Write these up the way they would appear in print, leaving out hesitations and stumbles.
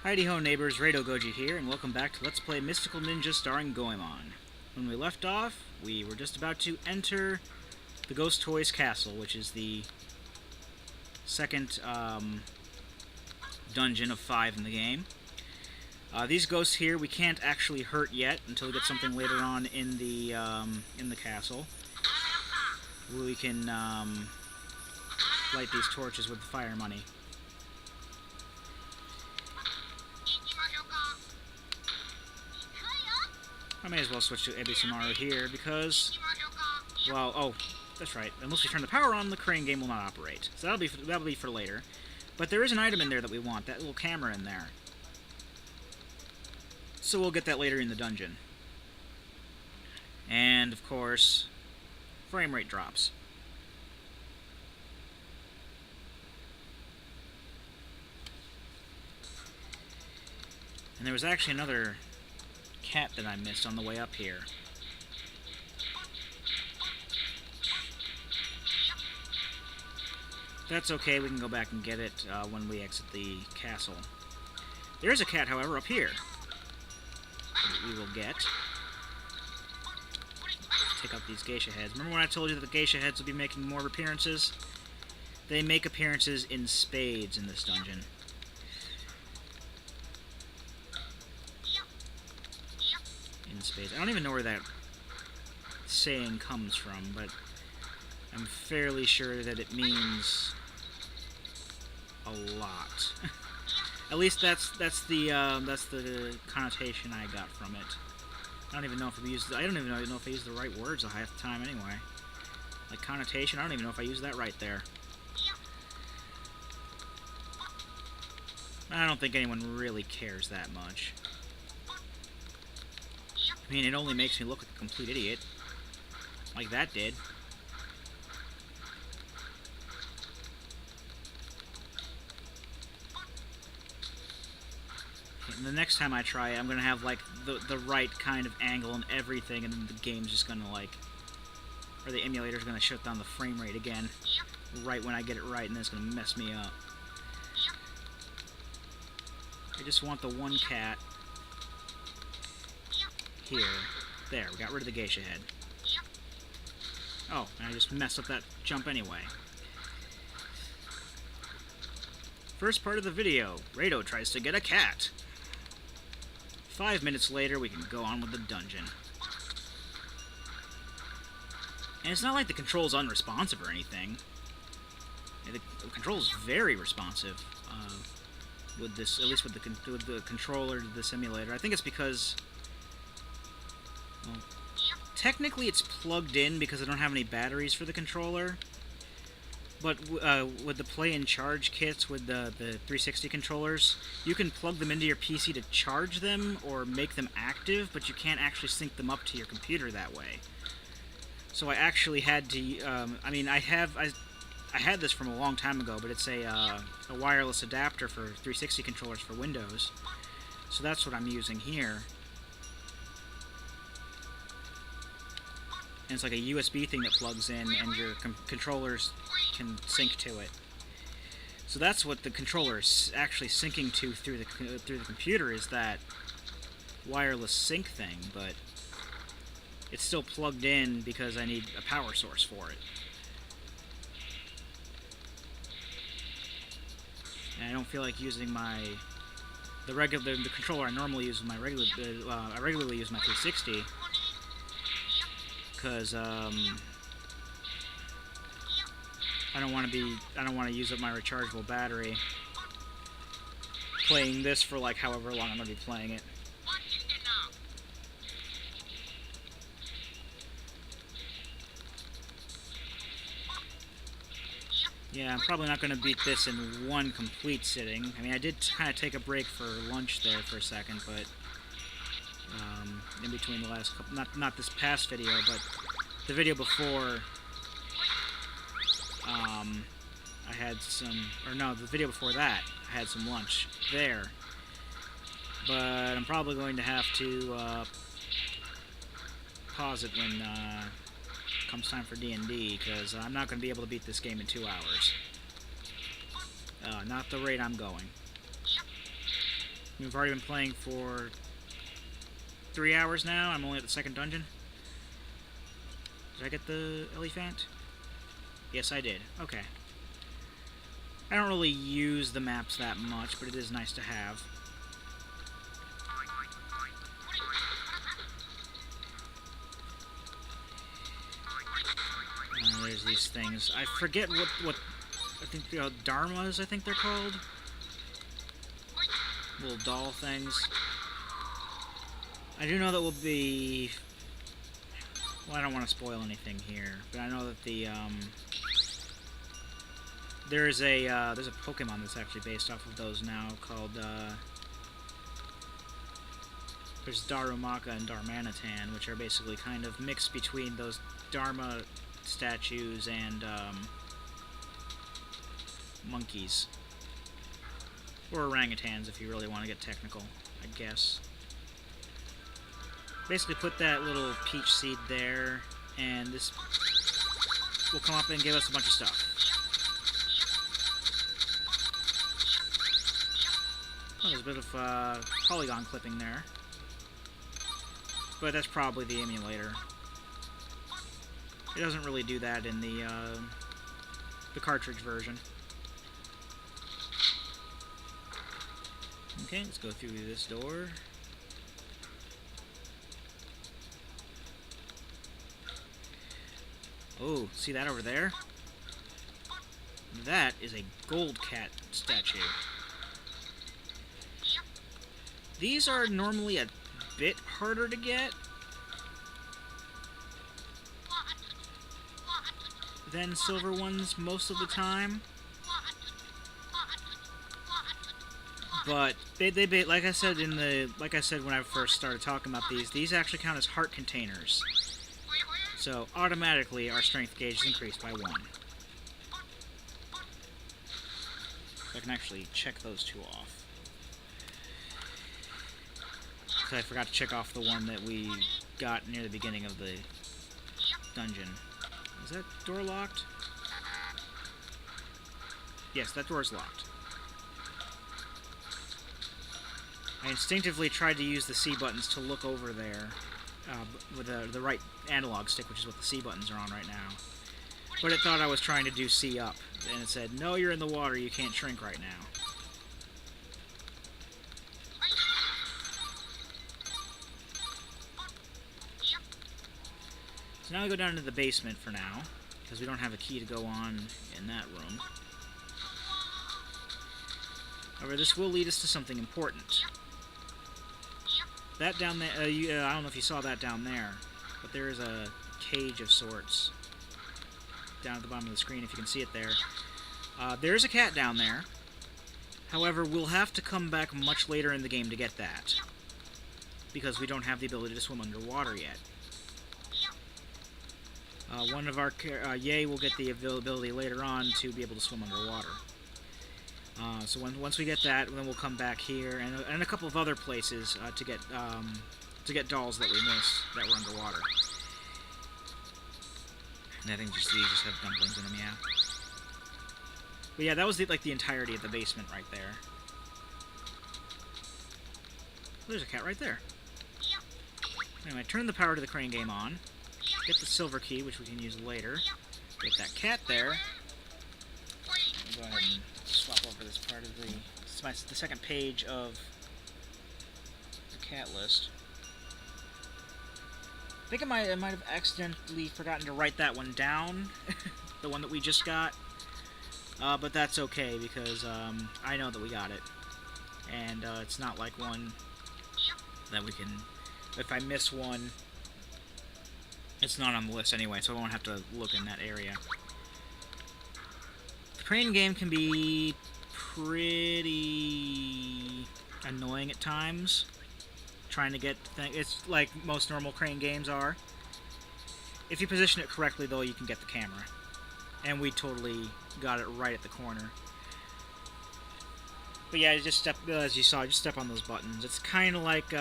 Heidi ho neighbors, Rado Goji here, and welcome back to Let's Play Mystical Ninja starring Goemon. When we left off, we were just about to enter the Ghost Toys Castle, which is the second dungeon of 5 in the game. These ghosts here we can't actually hurt yet until we get something later on in the castle. We can light these torches with the fire money. I may as well switch to Ebisumaru here because, well, oh, that's right. Unless we turn the power on, the crane game will not operate. So that'll be for later. But there is an item in there that we want, that little camera in there. So we'll get that later in the dungeon. And, of course, frame rate drops. And there was actually another cat that I missed on the way up here. That's okay, we can go back and get it when we exit the castle. There is a cat, however, up here that we will get. Take out these geisha heads. Remember when I told you that the geisha heads will be making more appearances? They make appearances in spades in this dungeon. Space. I don't even know where that saying comes from, but I'm fairly sure that it means a lot. At least that's the connotation I got from it. I don't even know if I used the right words half the time anyway. Like connotation, I don't even know if I used that right there. I don't think anyone really cares that much. I mean, it only makes me look like a complete idiot. Like that did. And the next time I try it, I'm gonna have, like, the right kind of angle and everything, and then the game's just gonna, like... Or the emulator's gonna shut down the frame rate again. Right when I get it right, and then it's gonna mess me up. I just want the one cat... here. There, we got rid of the geisha head. Oh, and I just messed up that jump anyway. First part of the video, Rado tries to get a cat. 5 minutes later, we can go on with the dungeon. And it's not like the control's unresponsive or anything. The control's very responsive with this, at least with the controller to the simulator. I think it's because... Well, technically it's plugged in because I don't have any batteries for the controller, but with the play and charge kits with the 360 controllers, you can plug them into your PC to charge them or make them active, but you can't actually sync them up to your computer that way. So I actually had to, I had this from a long time ago, but it's a wireless adapter for 360 controllers for Windows, so that's what I'm using here. And it's like a USB thing that plugs in, and your controllers can sync to it. So that's what the controller is actually syncing to through the computer, is that wireless sync thing, but it's still plugged in because I need a power source for it. And I don't feel like using the controller I normally use with my I regularly use my 360. Because I don't want to use up my rechargeable battery playing this for like however long I'm going to be playing it. Yeah, I'm probably not going to beat this in one complete sitting. I mean, I did kind of take a break for lunch there for a second, but in between the last couple, not this past video, but the video before, I had some, or no, the video before that, I had some lunch there, but I'm probably going to have to pause it when comes time for D&D, because I'm not going to be able to beat this game in 2 hours. Not the rate I'm going. We've already been playing for 3 hours now. I'm only at the second dungeon. Did I get the elephant? Yes, I did. Okay. I don't really use the maps that much, but it is nice to have. There's these things. I forget what I think dharmas, I think they're called. Little doll things. I do know that will be... Well, I don't want to spoil anything here, but I know that the there's a Pokemon that's actually based off of those now called there's Darumaka and Darmanitan, which are basically kind of mixed between those Dharma statues and monkeys. Or orangutans, if you really want to get technical, I guess. Basically put that little peach seed there, and this will come up and give us a bunch of stuff. Oh, there's a bit of polygon clipping there. But that's probably the emulator. It doesn't really do that in the cartridge version. Okay, let's go through this door. Oh, see that over there? That is a gold cat statue. These are normally a bit harder to get than silver ones most of the time. But they like I said when I first started talking about these actually count as heart containers. So automatically our strength gauge is increased by 1. I can actually check those two off. Because I forgot to check off the one that we got near the beginning of the dungeon. Is that door locked? Yes, that door is locked. I instinctively tried to use the C buttons to look over there with the right analog stick, which is what the C buttons are on right now. But it thought I was trying to do C up, and it said, no, you're in the water, you can't shrink right now. So now we go down to the basement for now, because we don't have a key to go on in that room. However, this will lead us to something important. That down there, I don't know if you saw that down there, but there is a cage of sorts down at the bottom of the screen, if you can see it there. There's a cat down there. However, we'll have to come back much later in the game to get that, because we don't have the ability to swim underwater yet. One of our Yay will get the ability later on to be able to swim underwater. So once we get that, then we'll come back here and a couple of other places to get dolls that we missed that were underwater. And I think these just have dumplings in them, yeah. But yeah, that was the entirety of the basement right there. There's a cat right there. Anyway, turn the power to the crane game on. Get the silver key, which we can use later. Get that cat there. I'll go ahead and swap over this part of the second page of the cat list. I think I might have accidentally forgotten to write that one down, the one that we just got. But that's okay, because I know that we got it. And it's not like one that we can... If I miss one, it's not on the list anyway, so I won't have to look in that area. The crane game can be pretty annoying at times. Trying to get things... It's like most normal crane games are. If you position it correctly, though, you can get the camera. And we totally got it right at the corner. But yeah, just step, as you saw, just step on those buttons. It's kind of like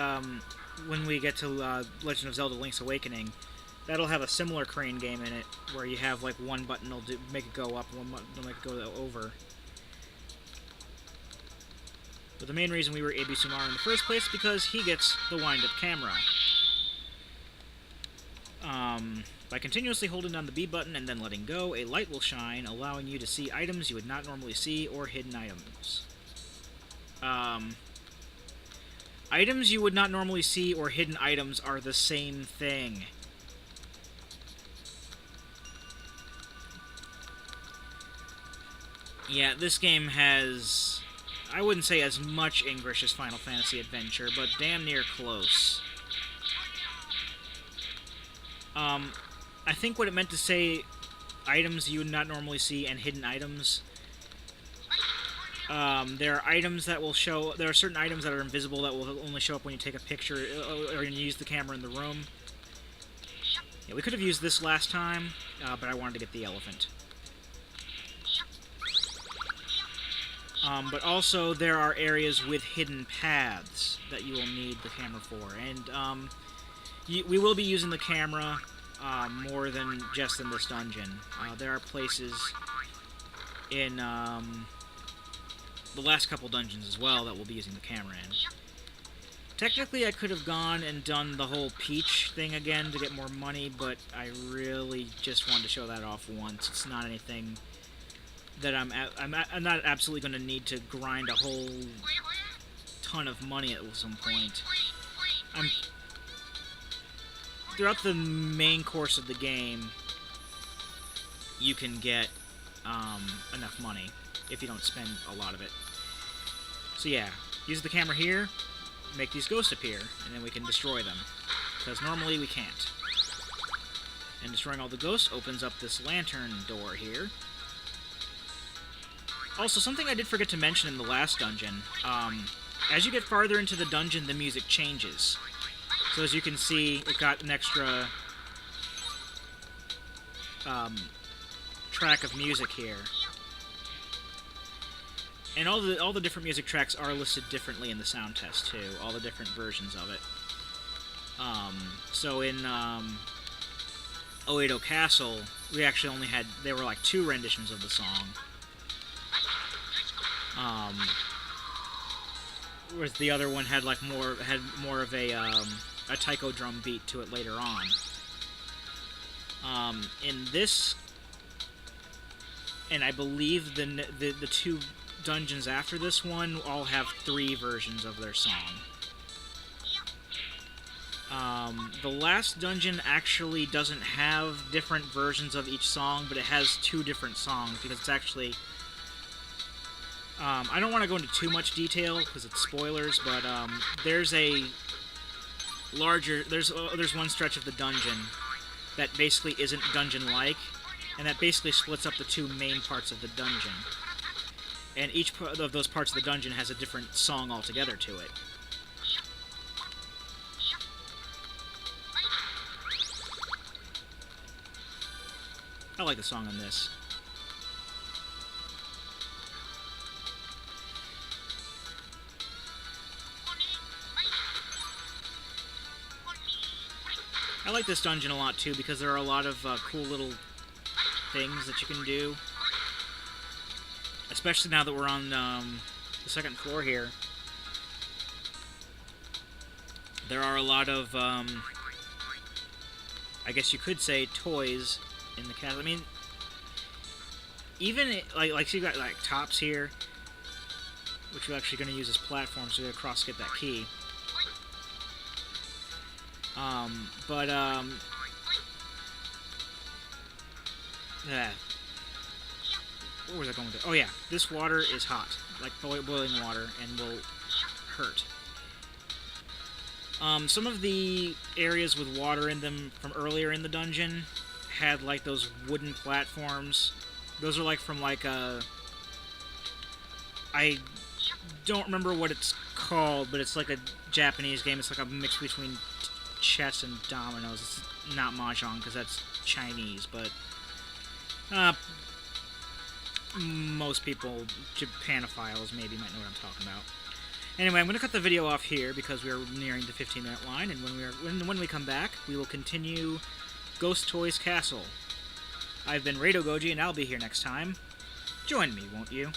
when we get to Legend of Zelda Link's Awakening. That'll have a similar crane game in it, where you have like one button will make it go up, one button will make it go over. But the main reason we were Ebisumaru in the first place is because he gets the wind-up camera. By continuously holding down the B button and then letting go, a light will shine, allowing you to see items you would not normally see or hidden items. Items you would not normally see or hidden items are the same thing. Yeah, this game has, I wouldn't say as much English as Final Fantasy Adventure, but damn near close. I think what it meant to say, items you would not normally see and hidden items, there are items that will show, there are certain items that are invisible that will only show up when you take a picture or when you use the camera in the room. Yeah, we could have used this last time, but I wanted to get the elephant. But also, there are areas with hidden paths that you will need the camera for, and we will be using the camera more than just in this dungeon. There are places in the last couple dungeons as well that we'll be using the camera in. Technically, I could have gone and done the whole Peach thing again to get more money, but I really just wanted to show that off once. It's not anything that I'm not absolutely going to need to grind a whole ton of money at some point. Throughout the main course of the game, you can get enough money if you don't spend a lot of it. So yeah, use the camera here, make these ghosts appear, and then we can destroy them, because normally we can't. And destroying all the ghosts opens up this lantern door here. Also, something I did forget to mention in the last dungeon, as you get farther into the dungeon, the music changes. So as you can see, it got an extra track of music here. And all the different music tracks are listed differently in the sound test, too. All the different versions of it. So in Oedo Castle, we actually only had, there were like 2 renditions of the song. Whereas the other one had like more of a taiko drum beat to it later on. In this, and I believe the 2 dungeons after this one all have 3 versions of their song. The last dungeon actually doesn't have different versions of each song, but it has 2 different songs because it's actually. I don't want to go into too much detail because it's spoilers, but there's a larger, there's one stretch of the dungeon that basically isn't dungeon-like, and that basically splits up the 2 main parts of the dungeon. And each of those parts of the dungeon has a different song altogether to it. I like the song on this. I like this dungeon a lot, too, because there are a lot of cool little things that you can do. Especially now that we're on the 2nd floor here. There are a lot of, I guess you could say, toys in the castle. I mean, even, like so you got, like, tops here, which we're actually going to use as platforms to get across to get that key. Yeah. Where was I going with it? Oh yeah, this water is hot, like boiling water, and will hurt. Some of the areas with water in them from earlier in the dungeon had like those wooden platforms. Those are like from like I don't remember what it's called, but it's like a Japanese game. It's like a mix between chess and dominoes. It's not mahjong because that's Chinese, but most people, Japanophiles maybe, might know what I'm talking about. Anyway, I'm going to cut the video off here because we're nearing the 15-minute line, and when we come back, we will continue Ghost Toys Castle. I've been Rado Goji, and I'll be here next time. Join me, won't you?